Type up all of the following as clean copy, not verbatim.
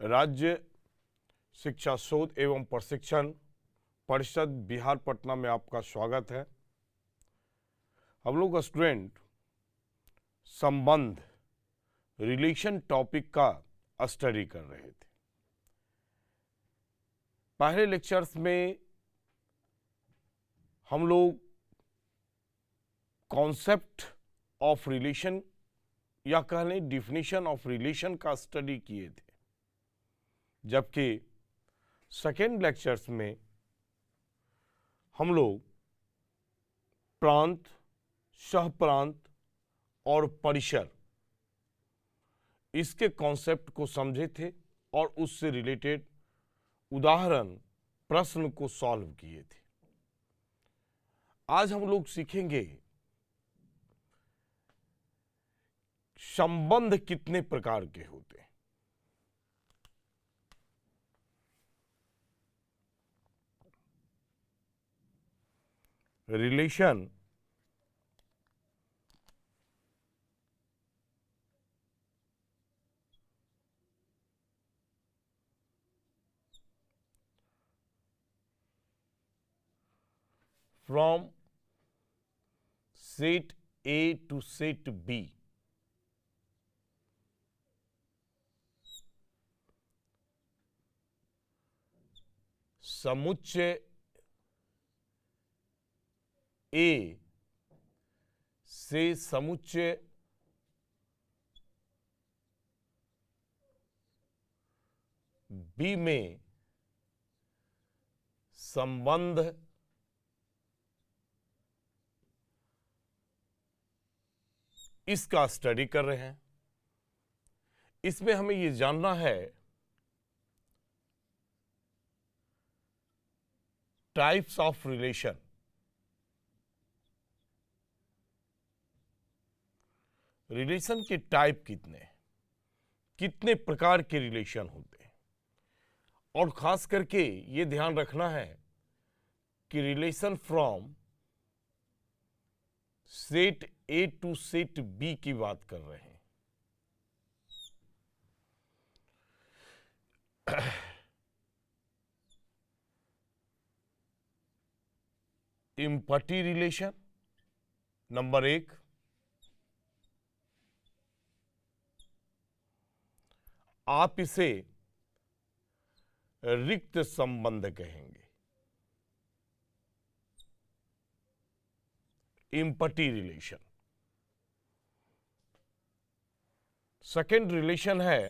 राज्य शिक्षा शोध एवं प्रशिक्षण परिषद बिहार पटना में आपका स्वागत है। हम लोग स्टूडेंट संबंध रिलेशन टॉपिक का स्टडी कर रहे थे। पहले लेक्चर्स में हम लोग कॉन्सेप्ट ऑफ रिलेशन या कह लें डिफिनीशन ऑफ रिलेशन का स्टडी किए थे, जबकि सेकेंड लेक्चर्स में हम लोग प्रांत, सहप्रांत और परिसर इसके कॉन्सेप्ट को समझे थे और उससे रिलेटेड उदाहरण प्रश्न को सॉल्व किए थे। आज हम लोग सीखेंगे संबंध कितने प्रकार के होते हैं। Relation from set A to set B समुच्चय A से समुच्चय B में संबंध इसका स्टडी कर रहे हैं। इसमें हमें ये जानना है टाइप्स ऑफ रिलेशन। रिलेशन के टाइप कितने प्रकार के रिलेशन होते हैं, और खास करके ये ध्यान रखना है कि relation from set A to set B की बात कर रहे हैं। इम्पटी रिलेशन नंबर 1, आप इसे रिक्त संबंध कहेंगे। Empty relation. सेकेंड रिलेशन है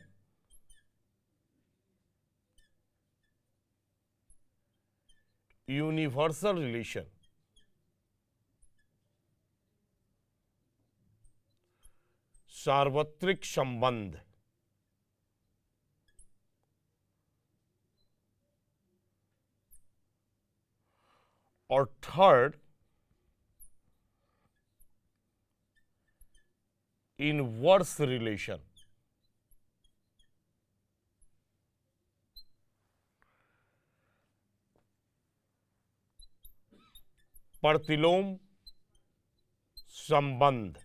यूनिवर्सल रिलेशन। सार्वत्रिक संबंध। और थर्ड इनवर्स रिलेशन। प्रतिलोम संबंध।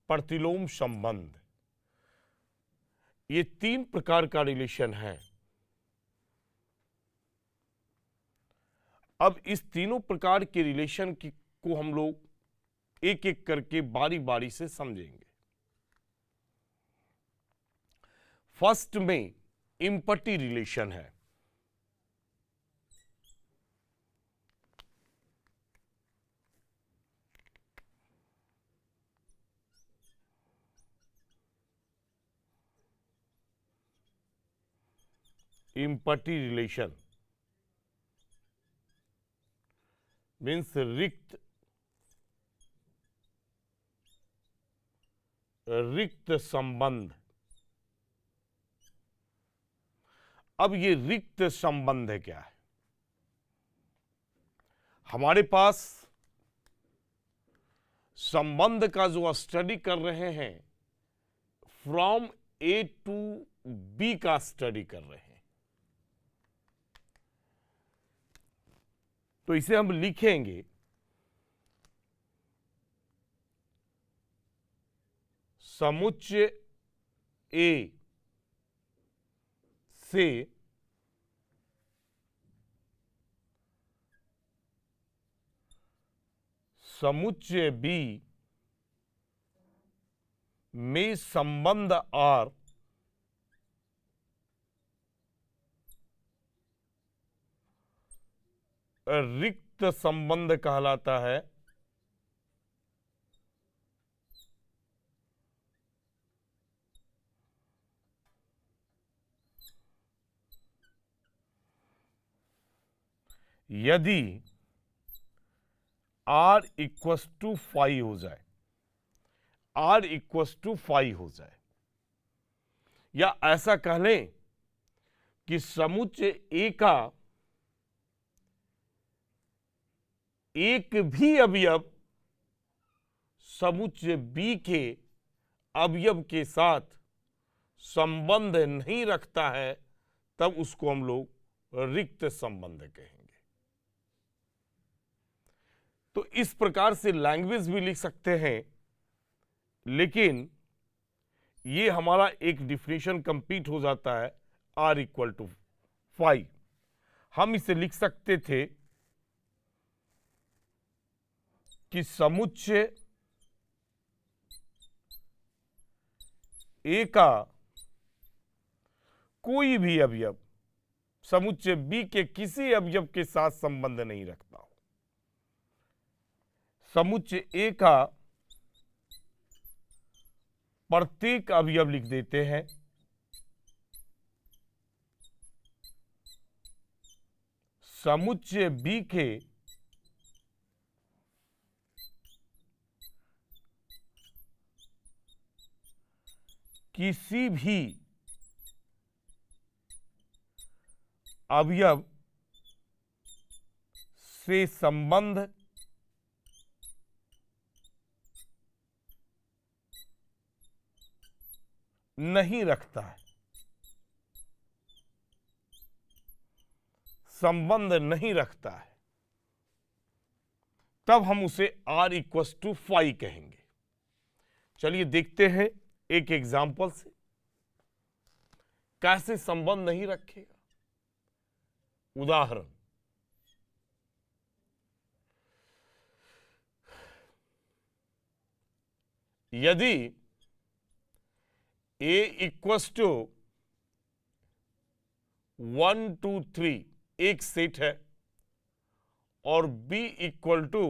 प्रतिलोम संबंध, ये 3 प्रकार का रिलेशन है। अब इस तीनों प्रकार के रिलेशन को हम लोग एक एक करके बारी बारी से समझेंगे। फर्स्ट में इम्पटी रिलेशन है। इम्पटी रिलेशन मीन्स रिक्त संबंध। अब ये रिक्त संबंध है क्या है? हमारे पास संबंध का जो स्टडी कर रहे हैं, फ्रॉम ए टू बी का स्टडी कर रहे हैं, तो इसे हम लिखेंगे समुच्चय ए से समुच्चय बी में संबंध आर रिक्त संबंध कहलाता है। यदि R इक्वस टू 5 हो जाए, R इक्वस टू 5 हो जाए, या ऐसा कह लें कि समुच्चय A का एक भी अवयव समुच्चय B के अवयव के साथ संबंध नहीं रखता है, तब उसको हम लोग रिक्त संबंध कहेंगे। तो इस प्रकार से लैंग्वेज भी लिख सकते हैं, लेकिन ये हमारा एक डिफिनेशन कंप्लीट हो जाता है R इक्वल टू 5। हम इसे लिख सकते थे कि समुच्चय A का कोई भी अवयव समुच्चय B के किसी अवयव के साथ संबंध नहीं रखता हो। समुच्चय A का प्रत्येक अवयव लिख देते हैं समुच्चय B के किसी भी अवयव से संबंध नहीं रखता है, संबंध नहीं रखता है, तब हम उसे R इक्वस टू 5 कहेंगे। चलिए देखते हैं एक एग्जाम्पल से कैसे संबंध नहीं रखेगा। उदाहरण, यदि A इक्वस टू 1 2 3 एक सेट है और B इक्वल टू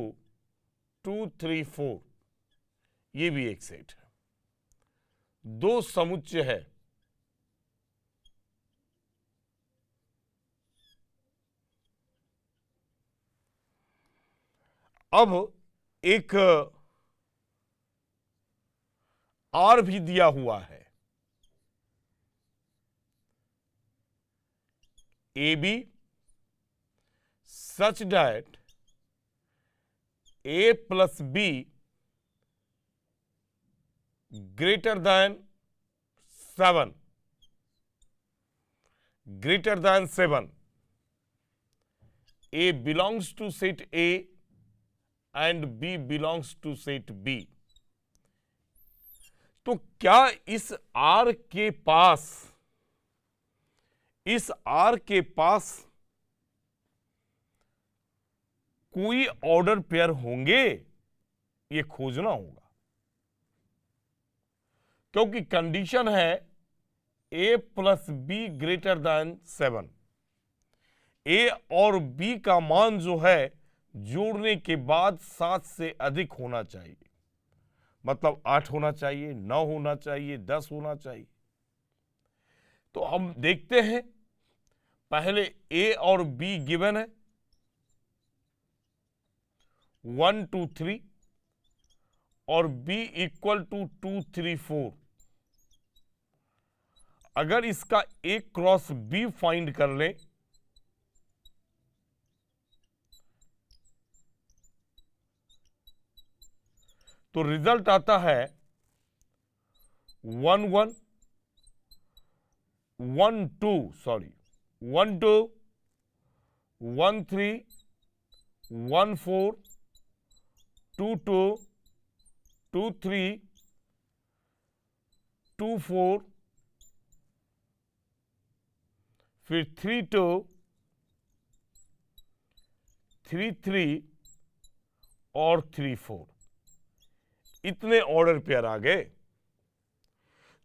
2 3 4 ये भी एक सेट है, दो समुच्चय है। अब एक R भी दिया हुआ है, AB such that A plus B greater than 7, greater than 7. A belongs to set A and B belongs to set B. तो क्या इस R के पास कोई ऑर्डर पेयर होंगे? ये खोजना होगा, क्योंकि कंडीशन है A plus B greater then 7। A और B का मान जो है जोड़ने के बाद 7 से अधिक होना चाहिए, मतलब 8 होना चाहिए, 9 होना चाहिए, 10 होना चाहिए। तो हम देखते हैं, पहले A और B गिवन है 1 2 3 और B इक्वल टू 2 3 4। अगर इसका A क्रॉस B फाइंड कर लें तो रिजल्ट आता है 1 1 1 2 सॉरी 1 2 1 3 1 4 2 2 2 3 2 4 फिर 3 2, 3 3 और 3 4, इतने ऑर्डर पेयर आ गए।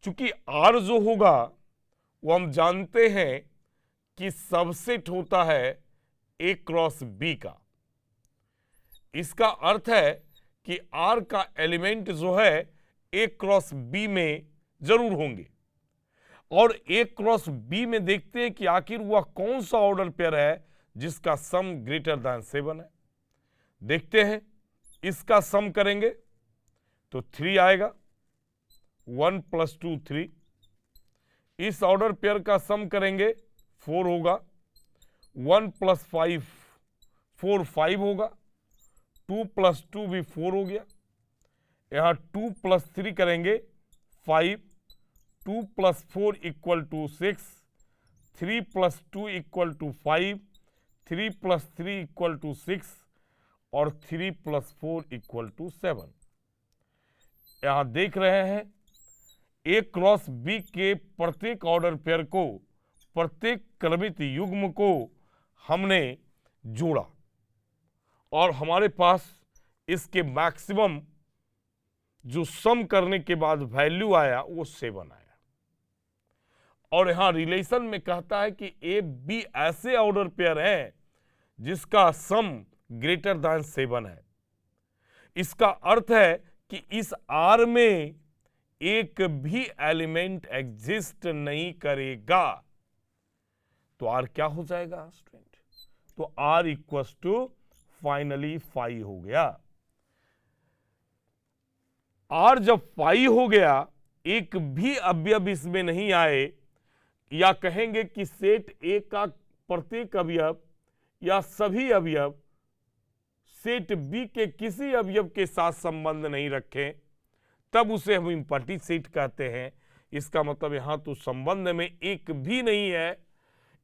चूंकि आर जो होगा वो हम जानते हैं कि सबसेट होता है ए क्रॉस बी का। इसका अर्थ है कि आर का एलिमेंट जो है ए क्रॉस बी में जरूर होंगे। और ए क्रॉस बी में देखते हैं कि आखिर वह कौन सा ऑर्डर पेयर है जिसका सम ग्रेटर देन 7 है। देखते हैं, इसका सम करेंगे तो 3 आएगा, 1 + 2 3। इस ऑर्डर पेयर का सम करेंगे 4 होगा, 1 + 5 4 5 होगा, 2 + 2 भी 4 हो गया। यहां 2 + 3 करेंगे 5, 2 + 4 = 6, 3 + 2 = 5, 3 + 3 = 6 और 3 + 4 = 7। यहां देख रहे हैं ए क्रॉस बी के प्रत्येक ऑर्डर पेयर को, प्रत्येक क्रमित युग्म को हमने जोड़ा और हमारे पास इसके मैक्सिमम जो सम करने के बाद वैल्यू आया वो 7 आया। और यहां रिलेशन में कहता है कि ए बी ऐसे ऑर्डर पेयर हैं जिसका सम ग्रेटर देन 7 है। इसका अर्थ है कि इस आर में एक भी एलिमेंट एग्जिस्ट नहीं करेगा। तो आर क्या हो जाएगा स्टूडेंट? तो आर इक्वल्स टू फाइनली 5 हो गया। आर जब 5 हो गया, एक भी अवयव इसमें नहीं आए, या कहेंगे कि सेट ए का प्रत्येक अवयव या सभी अवयव सेट बी के किसी अवयव के साथ संबंध नहीं रखें, तब उसे हम इम्पटी सेट कहते हैं। इसका मतलब यहां तो संबंध में एक भी नहीं है,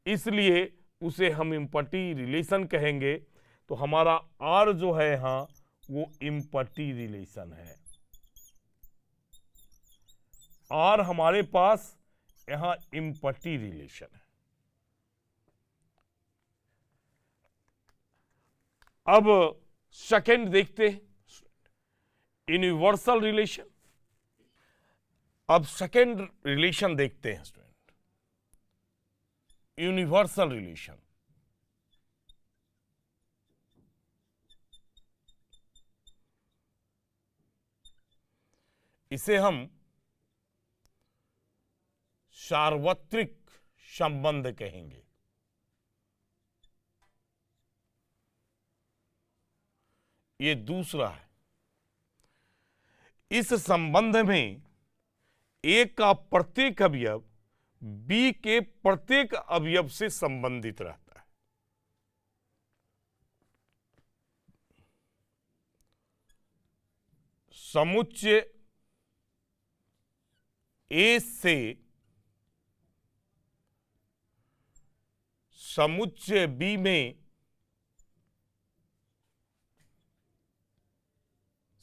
इसलिए उसे हम इम्पटी रिलेशन कहेंगे। तो हमारा आर जो है यहां वो इम्पटी रिलेशन है। आर हमारे पास यहां इम्पटी रिलेशन है। अब सेकंड देखते हैं, यूनिवर्सल रिलेशन। अब सेकंड रिलेशन देखते हैं स्टूडेंट, यूनिवर्सल रिलेशन। इसे हम सार्वत्रिक संबंध कहेंगे। ये दूसरा है। इस संबंध में ए का प्रत्येक अवयव बी के प्रत्येक अवयव से संबंधित रहता है। समुच्चय ए से समुच्चय बी में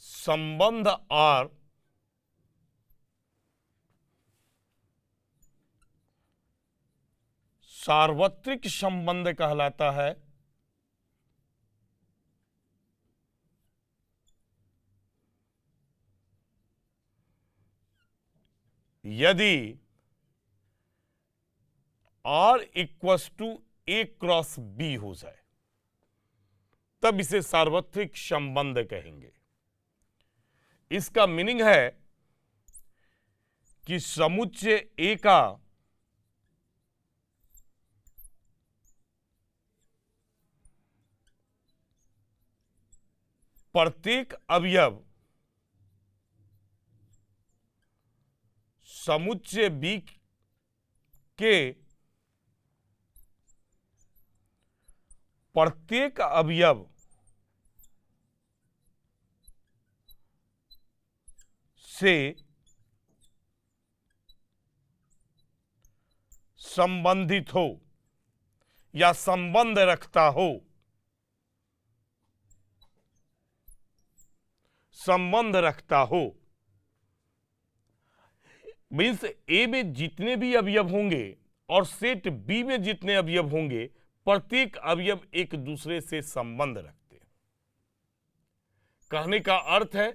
संबंध आर सार्वत्रिक संबंध कहलाता है। यदि R equals to A cross B हो जाए, तब इसे सार्वत्रिक संबंध कहेंगे। इसका मीनिंग है कि समुच्चय ए का प्रत्येक अवयव समुच्चय बी के प्रत्येक अवयव से संबंधित हो या संबंध रखता हो। संबंध रखता हो मीन्स ए में जितने भी अवयव होंगे और सेट बी में जितने अवयव होंगे प्रत्येक अवयव एक दूसरे से संबंध रखते हैं। कहने का अर्थ है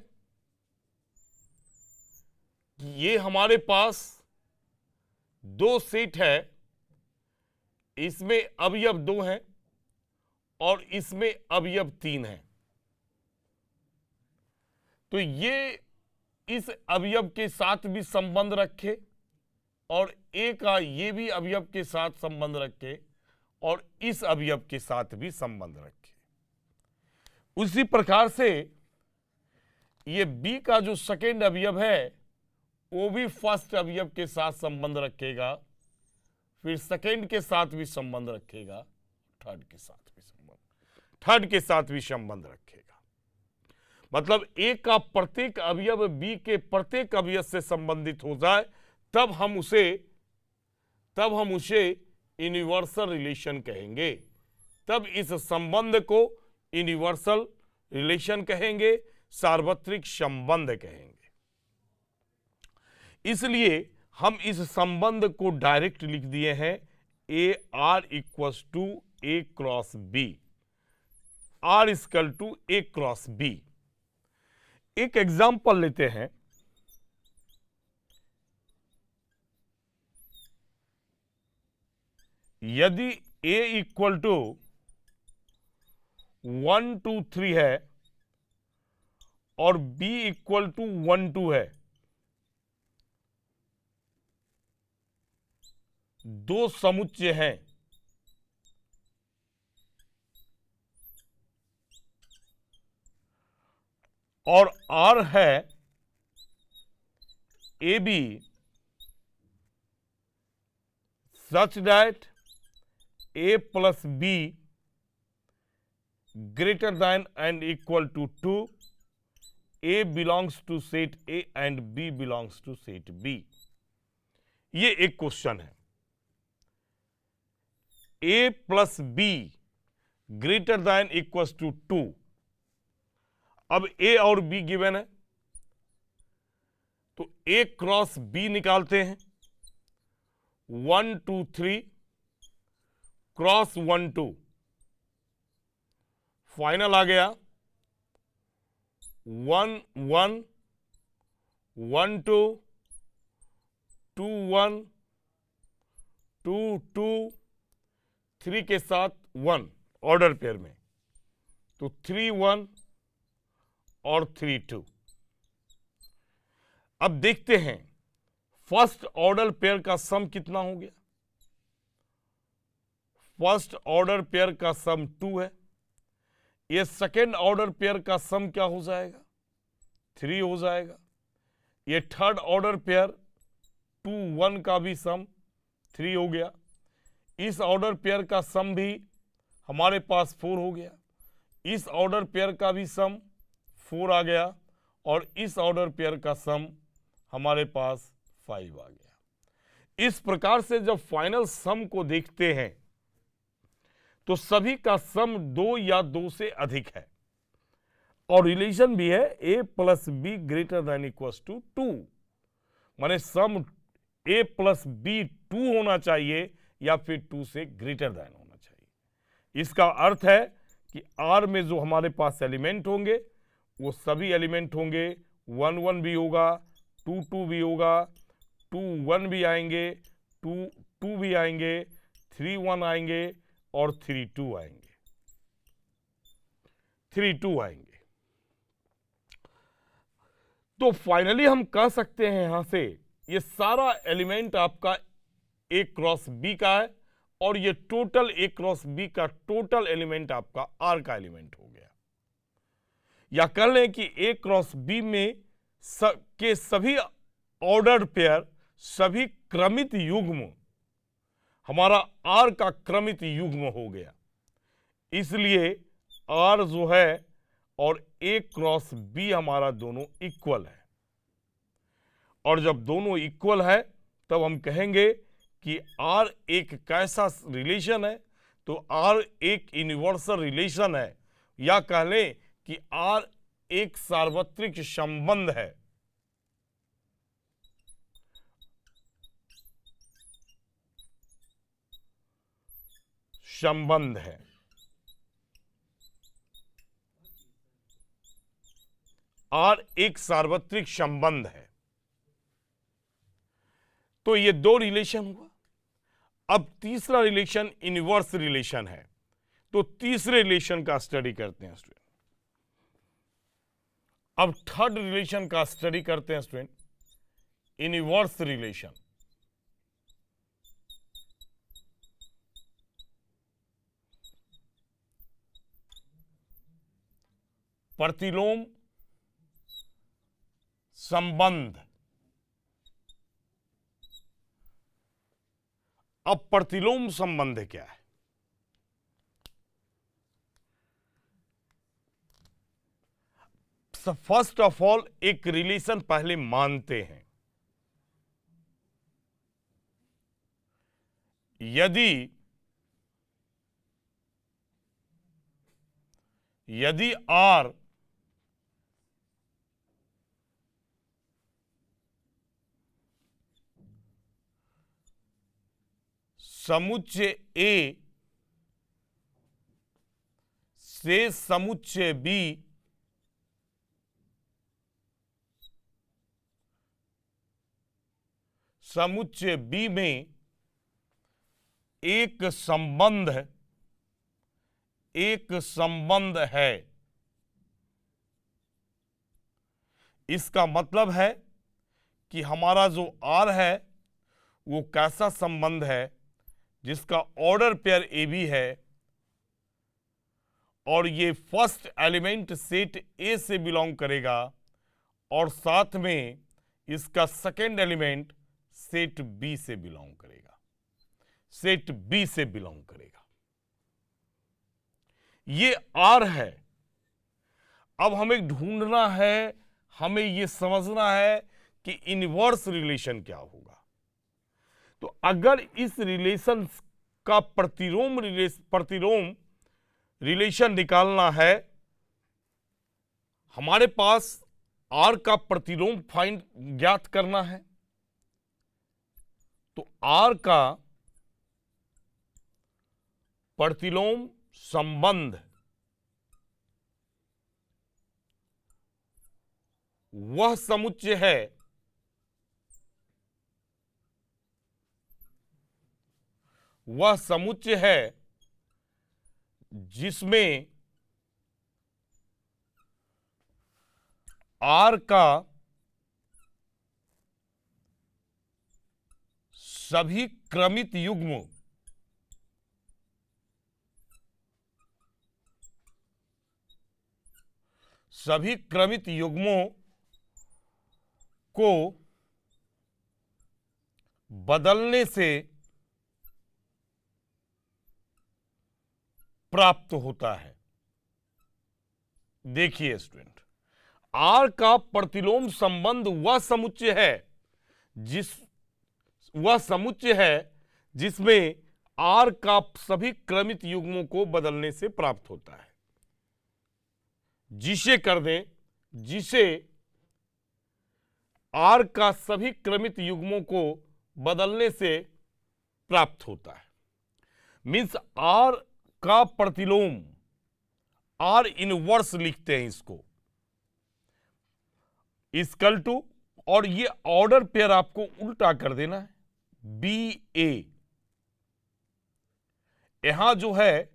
कि ये हमारे पास दो सेट है, इसमें अवयव 2 हैं और इसमें अवयव 3 हैं। तो ये इस अवयव के साथ भी संबंध रखे और ए का ये भी अवयव के साथ संबंध रखे और इस अवयव के साथ भी संबंध रखे। उसी प्रकार से ये बी का जो सेकेंड अवयव है वो भी फर्स्ट अवयव के साथ संबंध रखेगा, फिर सेकेंड के साथ भी संबंध रखेगा, थर्ड के साथ भी संबंध रखेगा। मतलब ए का प्रत्येक अवयव बी के प्रत्येक अवयव से संबंधित हो जाए तब हम उसे यूनिवर्सल रिलेशन कहेंगे। तब इस संबंध को यूनिवर्सल रिलेशन कहेंगे, सार्वत्रिक संबंध कहेंगे। इसलिए हम इस संबंध को डायरेक्ट लिख दिए हैं A R equals to A cross B, R equal to A cross B. एक एग्जाम्पल लेते हैं। यदि a इक्वल टू 1 2 3 है और b इक्वल टू 1 2 है, दो समुच्चय हैं, और R है AB such that A plus B greater than and equal to 2, A belongs to set A and B belongs to set B। ये एक क्वेश्चन है। A plus B greater than equals to 2। अब A और B given है तो A cross B निकालते हैं। 1 2 3 cross 1 2, final आ गया 1 1 1 2 2 1 2 2 3 के साथ 1 ऑर्डर पेयर में, तो 3 1 और 3 2। अब देखते हैं फर्स्ट ऑर्डर पेयर का सम कितना हो गया। फर्स्ट ऑर्डर पेयर का सम 2 है। ये सेकेंड ऑर्डर पेयर का सम क्या हो जाएगा, 3 हो जाएगा। ये थर्ड ऑर्डर पेयर 2 1 का भी सम 3 हो गया। इस ऑर्डर पेयर का सम भी हमारे पास 4 हो गया। इस ऑर्डर पेयर का भी सम 4 आ गया और इस ऑर्डर पेयर का सम हमारे पास 5 आ गया। इस प्रकार से जब फाइनल सम को देखते हैं तो सभी का सम 2 या 2 से अधिक है और रिलेशन भी है a plus B greater than equals to 2, माने सम a प्लस बी 2 होना चाहिए या फिर 2 से ग्रेटर देन होना चाहिए। इसका अर्थ है कि R में जो हमारे पास एलिमेंट होंगे वो सभी एलिमेंट होंगे, 1 1 भी होगा, 2 2 भी होगा, 2 1 भी आएंगे, 2 2 भी आएंगे, 3 1 आएंगे और 3 2 आएंगे, 3 2 आएंगे। तो फाइनली हम कह सकते हैं यहां से ये सारा एलिमेंट आपका A क्रॉस B का है और ये टोटल A क्रॉस B का टोटल एलिमेंट आपका R का एलिमेंट हो गया। या कह लें कि A क्रॉस B में के सभी ऑर्डर्ड पेयर, सभी क्रमित युग्म हमारा R का क्रमित युग्म हो गया। इसलिए R जो है और A क्रॉस B हमारा दोनों इक्वल है। और जब दोनों इक्वल है तब हम कहेंगे कि R एक कैसा रिलेशन है, तो R एक यूनिवर्सल रिलेशन है, या कह लें कि R एक सार्वत्रिक संबंध है। संबंध है। आर एक सार्वत्रिक संबंध है। तो ये दो रिलेशन हुआ। अब तीसरा रिलेशन इनवर्स रिलेशन है। तो तीसरे रिलेशन का स्टडी करते हैं स्टूडेंट। अब थर्ड रिलेशन का स्टडी करते हैं स्टूडेंट, इनवर्स रिलेशन। प्रतिलोम संबंध। अब प्रतिलोम संबंध क्या है? फर्स्ट ऑफ ऑल एक रिलेशन पहले मानते हैं। यदि आर समुच्चय ए से समुच्चय बी समुच्चय बी में एक संबंध है, इसका मतलब है कि हमारा जो आर है वो कैसा संबंध है जिसका ऑर्डर पेयर ए बी है और ये फर्स्ट एलिमेंट सेट ए से बिलोंग करेगा और साथ में इसका सेकेंड एलिमेंट सेट बी से बिलोंग करेगा, सेट बी से बिलोंग करेगा। ये आर है। अब हमें ढूंढना है, हमें यह समझना है कि इनवर्स रिलेशन क्या होगा। तो अगर इस रिलेशन का प्रतिलोम रिलेशन निकालना है, हमारे पास आर का प्रतिलोम ज्ञात करना है। तो आर का प्रतिलोम संबंध वह समुच्चय है जिसमें आर का सभी क्रमित युग्मों को बदलने से प्राप्त होता है। देखिए स्टूडेंट, आर का प्रतिलोम संबंध वह समुच्चय है जिसमें आर का सभी क्रमित युग्मों को बदलने से प्राप्त होता है। जिसे आर का सभी क्रमित युग्मों को बदलने से प्राप्त होता है। मींस आर का प्रतिलोम, आर इनवर्स लिखते हैं इसको, इक्वल टू, और ये ऑर्डर पेयर आपको उल्टा कर देना है, बी ए। यहां जो है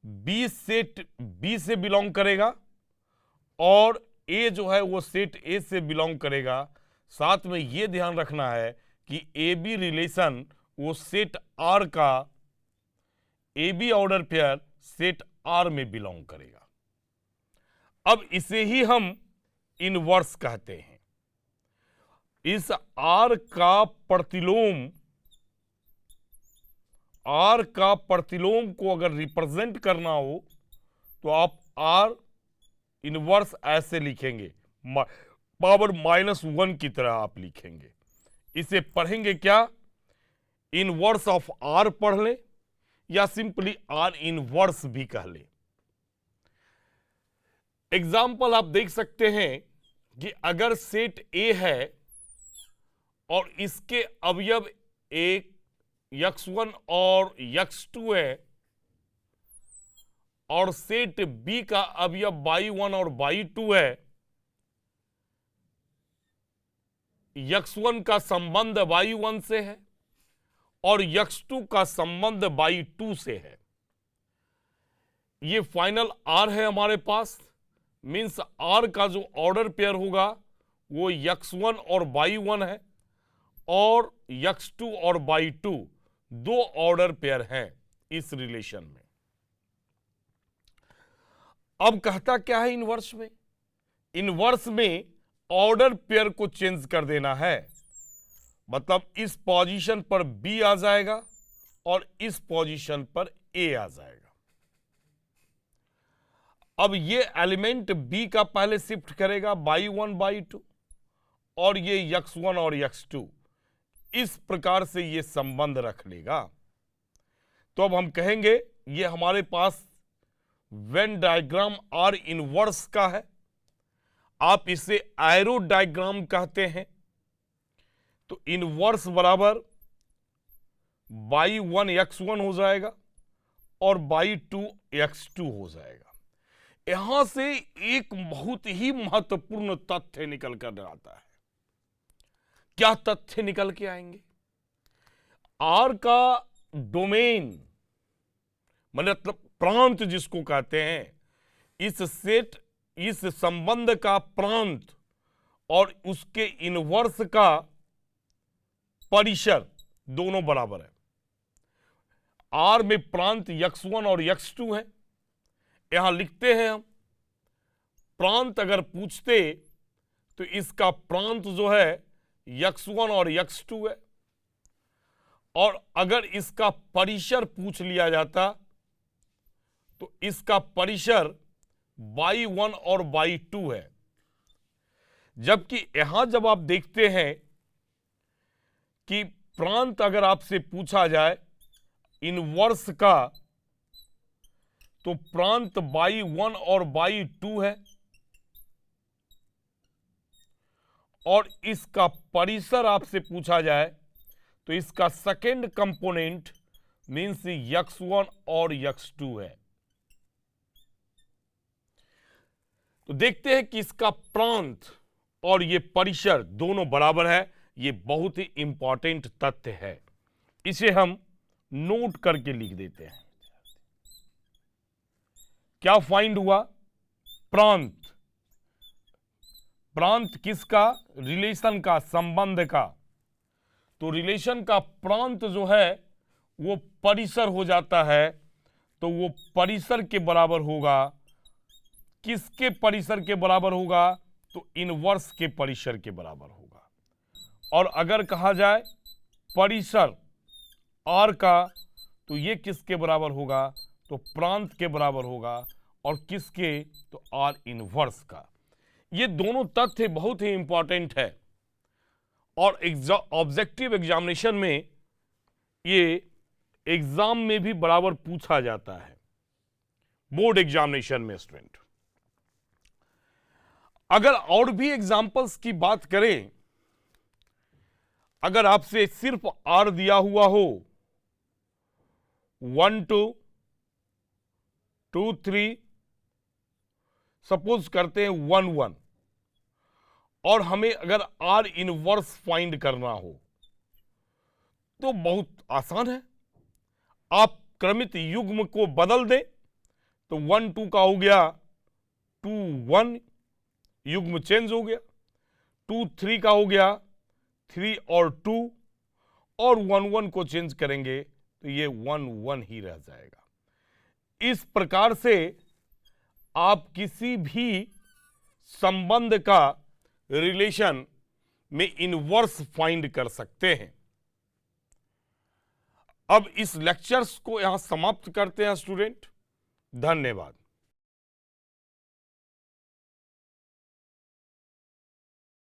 बी सेट बी से बिलोंग करेगा और ए जो है वो सेट ए से बिलोंग करेगा। साथ में ये ध्यान रखना है कि ए बी रिलेशन वो सेट आर का A B order pair set R में बिलोंग करेगा। अब इसे ही हम इनवर्स कहते हैं। इस आर का प्रतिलोम को अगर रिप्रेजेंट करना हो तो आप आर इनवर्स ऐसे लिखेंगे, पावर -1 की तरह आप लिखेंगे। इसे पढ़ेंगे क्या, इनवर्स ऑफ आर पढ़ लें या सिंपली आर इनवर्स भी कह लें। एग्जाम्पल आप देख सकते हैं कि अगर सेट ए है और इसके अवयव एक x1 और x2 है और सेट बी का अवयव बाई 1 और बाई 2 है, x1 का संबंध बाई 1 से है और x2 का संबंध बाई 2 से है। ये फाइनल R है हमारे पास, मींस R का जो ऑर्डर पेयर होगा वो x1 और बाई 1 है और x2 और बाई 2 दो ऑर्डर पेयर हैं इस रिलेशन में। अब कहता क्या है इनवर्स में? इनवर्स में ऑर्डर पेयर को चेंज कर देना है, मतलब इस पोजीशन पर B आ जाएगा और इस पोजीशन पर A आ जाएगा। अब ये एलिमेंट B का पहले शिफ्ट करेगा बाई 1 बाई 2 और ये x1 और x2, इस प्रकार से ये संबंध रख लेगा। तो अब हम कहेंगे ये हमारे पास वेन डायग्राम R इनवर्स का है, आप इसे एरो डायग्राम कहते हैं। तो इनवर्स बराबर बाई 1 x1 हो जाएगा और बाई 2 x2 हो जाएगा। यहां से एक बहुत ही महत्वपूर्ण तथ्य निकल कर आता है। क्या तथ्य निकल के आएंगे? R का डोमेन मतलब प्रांत जिसको कहते हैं, इस सेट, इस संबंध का प्रांत और उसके इनवर्स का परिसर दोनों बराबर है। R में प्रांत x1 और x2 है। यहां लिखते हैं हम, प्रांत अगर पूछते तो इसका प्रांत जो है x1 और x2 है, और अगर इसका परिसर पूछ लिया जाता तो इसका परिसर बाई 1 और बाई 2 है। जबकि यहां जब आप देखते हैं कि प्रांत अगर आपसे पूछा जाए इनवर्स का, तो प्रांत बाई 1 और बाई 2 है और इसका परिसर आपसे पूछा जाए तो इसका सेकेंड कंपोनेंट मींस x1 और x2 है। तो देखते हैं कि इसका प्रांत और ये परिसर दोनों बराबर है। ये बहुत ही इंपॉर्टेंट तथ्य है, इसे हम नोट करके लिख देते हैं। क्या फाइंड हुआ? प्रांत, प्रांत किसका? रिलेशन का, संबंध का। तो रिलेशन का प्रांत जो है वो परिसर हो जाता है, तो वो परिसर के बराबर होगा। किसके परिसर के बराबर होगा? तो इनवर्स के परिसर के बराबर होगा। और अगर कहा जाए परिसर R का, तो ये किसके बराबर होगा? तो प्रांत के बराबर होगा। और किसके? तो R इनवर्स का। ये दोनों तथ्य बहुत ही इंपॉर्टेंट है और ऑब्जेक्टिव एग्जामिनेशन में ये एग्जाम में भी बराबर पूछा जाता है, बोर्ड एग्जामिनेशन में स्टूडेंट। अगर और भी एग्जाम्पल्स की बात करें, अगर आपसे सिर्फ R दिया हुआ हो 1 2 2 3, सपोज करते हैं 1 1, और हमें अगर R इनवर्स फाइंड करना हो तो बहुत आसान है। आप क्रमित युग्म को बदल दें तो 1 2 का हो गया 2 1, युग्म चेंज हो गया। 2 3 का हो गया 3 और 2, और 1 1 को चेंज करेंगे तो ये 1 1 ही रह जाएगा। इस प्रकार से आप किसी भी संबंध का रिलेशन में इनवर्स फाइंड कर सकते हैं। अब इस लेक्चर्स को यहां समाप्त करते हैं स्टूडेंट। धन्यवाद।